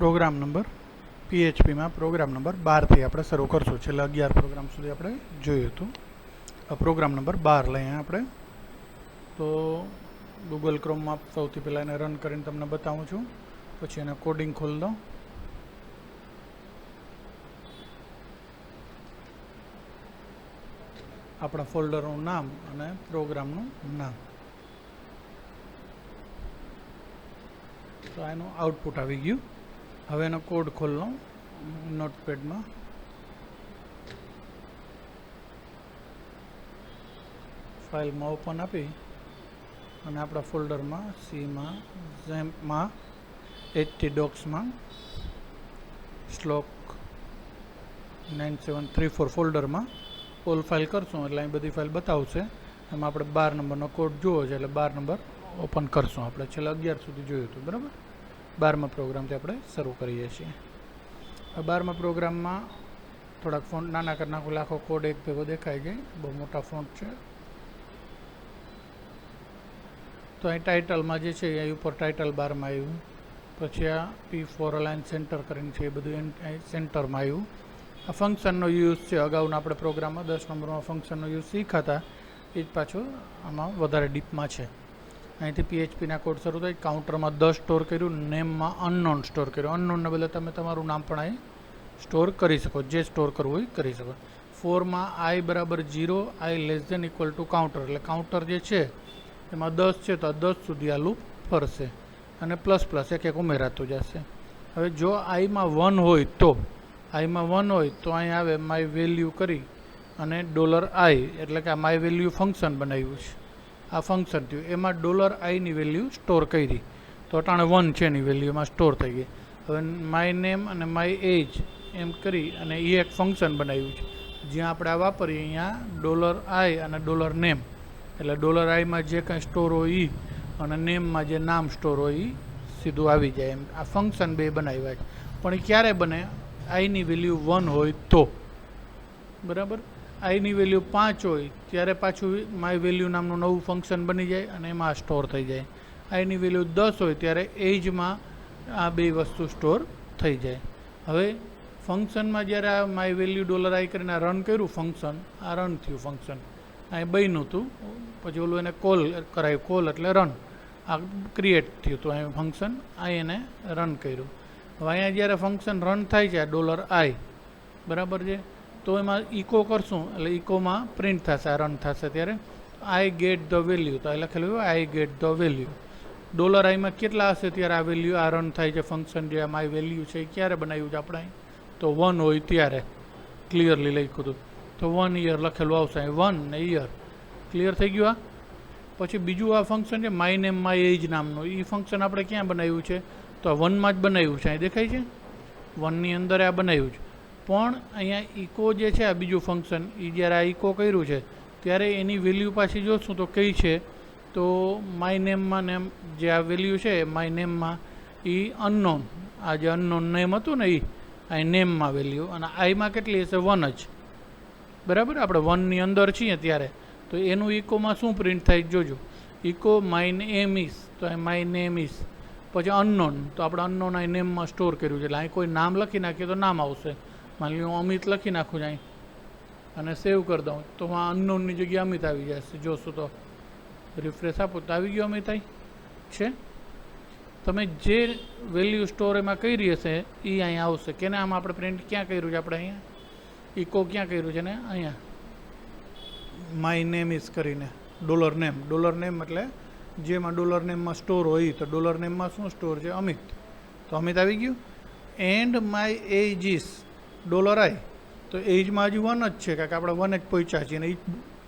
Programme number પીએચપીમાં programme number 12 થી આપણે શરૂ કરશું. છેલ્લા 11 પ્રોગ્રામ સુધી આપણે જોયું હતું. આ પ્રોગ્રામ નંબર 12 લઈએ આપણે. તો ગૂગલ ક્રોમમાં સૌથી પહેલાં એને રન કરીને તમને બતાવું છું, પછી એને કોડિંગ ખોલી દો. આપણા ફોલ્ડરનું નામ અને પ્રોગ્રામનું નામ. તો એનું આઉટપુટ આવી ગયું. હવે એનો કોડ ખોલનો નોટપેડમાં. ફાઇલમાં ઓપન આપી અને આપણા ફોલ્ડરમાં સીમાં, ઝેમ્પમાં, htdocsમાં શ્લોક 9734 ફોલ્ડરમાં ઓલ ફાઇલ કરશું એટલે અહીં બધી ફાઇલ બતાવશે. એમાં આપણે 12 નંબરનો કોડ જોવો છે એટલે 12 નંબર ઓપન કરશું. આપણે છેલ્લા 11 સુધી જોયું હતું, બરાબર. 12મા પ્રોગ્રામથી આપણે શરૂ કરીએ છીએ. આ 12મા પ્રોગ્રામમાં થોડાક ફોન્ટ નાના કરી નાખો, આખો કોડ એક ભેગો દેખાય જાય. બહુ મોટા ફોન્ટ છે. તો અહીં ટાઇટલમાં જે છે એ ઉપર ટાઇટલ બારમાં આવ્યું. પછી આ P4 અલાઇન સેન્ટર કરીને છે, એ બધું સેન્ટરમાં આવ્યું. આ ફંક્શનનો યુઝ છે. અગાઉના આપણે પ્રોગ્રામમાં 10 નંબરમાં ફંક્શનનો યુઝ શીખાતા, એ જ પાછું આમાં વધારે ડીપમાં છે. અહીંથી PHPના કોડ શરૂ થાય. કાઉન્ટરમાં 10 સ્ટોર કર્યું, નેમમાં અનનોન સ્ટોર કર્યું. અનનોનને બદલે તમે તમારું નામ પણ અહીં સ્ટોર કરી શકો, જે સ્ટોર કરવું હોય કરી શકો. 4માં i બરાબર 0, i less than equal to counter, એટલે કાઉન્ટર જે છે એમાં 10 છે તો આ 10 સુધી આ લૂપ ફરશે અને પ્લસ પ્લસ એક એક ઉમેરાતું જશે. હવે જો આઈમાં 1 હોય તો અહીં આવે માય વેલ્યુ કરી અને $i, એટલે કે આ માય વેલ્યુ ફંક્શન બનાવ્યું છે. આ ફંક્શન થયું, એમાં $iની વેલ્યુ સ્ટોર કરી, તો અટાણે 1 છે એની વેલ્યુમાં સ્ટોર થઈ ગઈ. હવે માય નેમ અને માય એજ એમ કરી અને એ એક ફંક્શન બનાવ્યું છે, જ્યાં આપણે આ વાપરીએ અહીંયા $i અને $name, એટલે $iમાં જે કાંઈ સ્ટોર હોય એ અને નેમમાં જે નામ સ્ટોર હોય એ સીધું આવી જાય. એમ આ ફંક્શન બે બનાવ્યા છે. પણ એ ક્યારે બને? આઈની વેલ્યુ 1 હોય તો, બરાબર. આઈની વેલ્યુ 5 હોય ત્યારે પાછું માય વેલ્યુ નામનું નવું ફંક્શન બની જાય અને એમાં સ્ટોર થઈ જાય. આઈની વેલ્યુ 10 હોય ત્યારે એજમાં આ બે વસ્તુ સ્ટોર થઈ જાય. હવે ફંક્શનમાં જ્યારે આ માય વેલ્યુ $i કરીને રન કર્યું ફંક્શન, આ રન થયું ફંક્શન. અહીં બન્યું હતું, પછી ઓલું એને કોલ કરાયું. કોલ એટલે રન, આ ક્રિએટ થયું હતું અહીં ફંક્શન. અહીં એને રન કર્યું. હવે અહીંયા જ્યારે ફંક્શન રન થાય છે $i, બરાબર છે, તો એમાં ઇકો કરશું એટલે ઇકોમાં પ્રિન્ટ થશે, આ રન થશે ત્યારે I get the value. તો અહીં લખેલું હોય I get the value. $iમાં કેટલા હશે ત્યારે આ વેલ્યુ આ રન થાય છે ફંક્શન. જે માય વેલ્યુ છે એ ક્યારે બનાવ્યું છે આપણે અહીં? તો 1 હોય ત્યારે ક્લિયરલી લખ્યું હતું. તો 1 યર લખેલું આવશે અહીં, 1 ને યર. ક્લિયર થઈ ગયું. આ પછી બીજું આ ફંક્શન છે માય નેમ માય એજ નામનું. એ ફંક્શન આપણે ક્યાં બનાવ્યું છે? તો આ 1માં જ બનાવ્યું છે. અહીં દેખાય છે 1ની અંદર આ બનાવ્યું છે. પણ અહીંયા ઇકો જે છે આ બીજું ફંક્શન, એ જ્યારે આ ઇકો કર્યું છે ત્યારે એની વેલ્યુ પાછી જોશું તો કઈ છે? તો માય નેમમાં નેમ જે આ વેલ્યુ છે માય નેમમાં એ અનનોન, આ જે અનનોન નેમ હતું ને એ અહીં નેમમાં વેલ્યુ, અને આઈમાં કેટલી હશે? 1 જ, બરાબર. આપણે 1ની અંદર છીએ ત્યારે તો એનું ઇકોમાં શું પ્રિન્ટ થાય જોજો. ઇકો માય નેમ ઇઝ, તો અહીં માય નેમ ઇઝ, પછી અનનોન, તો આપણે અનનોન અહીં નેમમાં સ્ટોર કર્યું છે એટલે અહીં કોઈ નામ લખી નાખીએ તો નામ આવશે. માની લો હું અમિત લખી નાખું અહીં અને સેવ કરી દઉં તો આ અનનોનની જગ્યાએ અમિત આવી જશે. જોશું તો રિફ્રેશ આપો તો આવી ગયો અમિત અહીં છે. તમે જે વેલ્યુ સ્ટોર એમાં કરી હશે એ અહીંયા આવશે. કેને આમાં આપણે પ્રિન્ટ ક્યાં કર્યું છે? આપણે અહીંયા ઇકો ક્યાં કર્યું છે ને? અહીંયા માય નેમ ઇઝ કરીને $name એટલે જેમાં $nameમાં સ્ટોર હોય, તો $nameમાં શું સ્ટોર છે? અમિત. તો અમિત આવી ગયું. And my age is $i, તો એજમાં હજી 1 જ છે, કારણ કે આપણે 1 જ પહોંચ્યા છીએ અને એ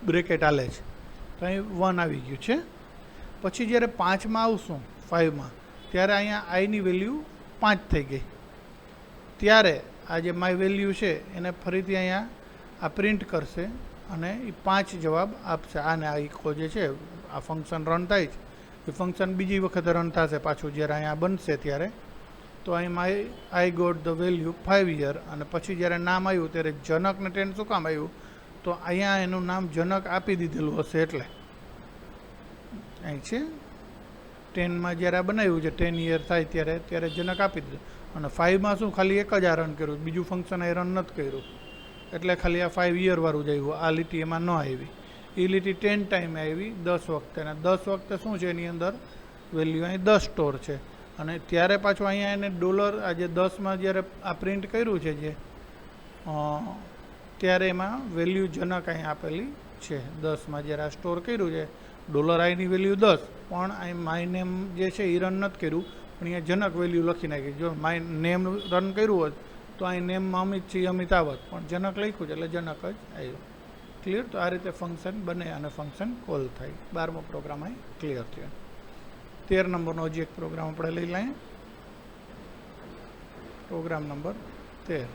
બ્રેકેટ હાલે છે. તો અહીં 1 આવી ગયું છે. પછી જ્યારે 5માં આવશું, 5માં, ત્યારે અહીંયા આઈની વેલ્યુ 5 થઈ ગઈ. ત્યારે આ જે માય વેલ્યુ છે એને ફરીથી અહીંયા આ પ્રિન્ટ કરશે અને એ 5 જવાબ આપશે. આને આ ઇકો જે છે આ ફંક્શન રન થાય છે, એ ફંક્શન બીજી વખતે રન થશે પાછું જ્યારે અહીંયા બનશે ત્યારે. તો અહીં I got the value 5 year, અને પછી જ્યારે નામ આવ્યું ત્યારે જનક ને 10 શું કામ આવ્યું? તો અહીંયા એનું નામ જનક આપી દીધેલું હશે એટલે અહીં છે 10માં જ્યારે આ બનાવ્યું છે 10 યર થાય ત્યારે જનક આપી દીધું. અને 5માં શું ખાલી એક જ આ રન કર્યું, બીજું ફંક્શન આ રન નથી કર્યું, એટલે ખાલી આ 5 યર વાળું જ આવ્યું. આ લીટી એમાં ન આવી. એ લીટી 10 ટાઈમે આવી 10 વખતે, અને 10 વખતે શું છે એની અંદર વેલ્યુ અહીં 10 સ્ટોર છે. અને ત્યારે પાછું અહીંયા એને ડોલર આ જે 10માં જ્યારે આ પ્રિન્ટ કર્યું છે જે ત્યારે એમાં વેલ્યુ જનક અહીં આપેલી છે. 10માં જ્યારે આ સ્ટોર કર્યું છે ડોલર આઈની વેલ્યુ 10, પણ અહીં માય નેમ જે છે એ રન નથી કર્યું, પણ અહીંયા જનક વેલ્યુ લખી નાખી. જો માય નેમ રન કર્યું હોત તો અહીં નેમમાં અમિત છે અમિત આવત, પણ જનક લખ્યું છે એટલે જનક જ આવ્યું. ક્લિયર? તો આ રીતે ફંક્શન બને અને ફંક્શન કોલ થાય. 12મો પ્રોગ્રામ અહીં ક્લિયર થયો. 13 નંબરનો હજી એક પ્રોગ્રામ આપણે લઈ લઈએ. Program number 13.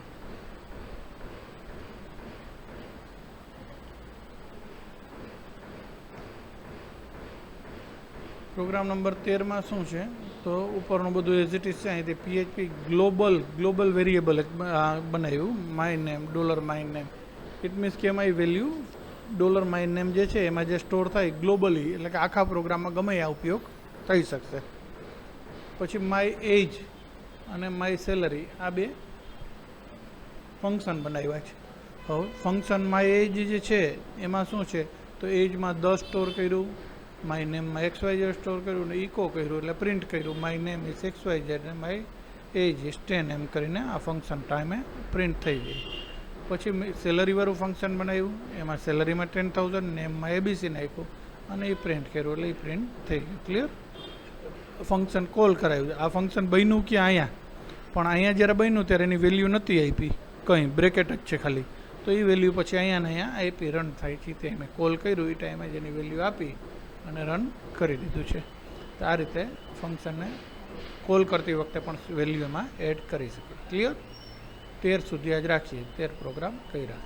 પ્રોગ્રામ નંબર 13માં શું છે તો ઉપરનું બધું એઝ ઇટ ઇઝ છે. અહીંથી PHP ગ્લોબલ વેરિયેબલ બનાવ્યું, my name dollar my name. It means કે એમાં વેલ્યુ ડોલર માય નેમ જે છે એમાં જે સ્ટોર થાય ગ્લોબલી, એટલે કે આખા પ્રોગ્રામમાં ગમે આ ઉપયોગ થઈ શકશે. પછી માય એજ અને માય સેલરી આ બે ફંક્શન બનાવ્યા છે. હવે ફંક્શન માય એજ જે છે એમાં શું છે તો એજમાં 10 સ્ટોર કર્યું, માય નેમમાં XYZ સ્ટોર કર્યું ને ઇકો કર્યું એટલે પ્રિન્ટ કર્યું માય નેમ ઇઝ XYZ અને માય એજ ઇઝ 10 એમ કરીને આ ફંક્શન ટાઈમે પ્રિન્ટ થઈ જાય. પછી સેલરીવાળું ફંક્શન બનાવ્યું, એમાં સેલરીમાં 10,000 નેમમાં ABC નાખ્યું અને એ પ્રિન્ટ કર્યું એટલે એ પ્રિન્ટ થઈ ગયું. ક્લિયર? ફંક્શન કોલ કરાવ્યું. આ ફંક્શન બન્યું ક્યાં? અહીંયા. પણ અહીંયા જ્યારે બન્યું ત્યારે એની વેલ્યુ નથી આપી, કંઈ બ્રેકેટ જ છે ખાલી. તો એ વેલ્યુ પછી અહીંયા ને અહીંયા આપી રન થાય છે. તે મેં કોલ કર્યું એ ટાઈમે જેની વેલ્યુ આપી અને રન કરી દીધું છે. તો આ રીતે ફંક્શનને કોલ કરતી વખતે પણ વેલ્યુ એમાં એડ કરી શકીએ. ક્લિયર? 13 સુધી આજ રાખીએ. 13 પ્રોગ્રામ કર્યા.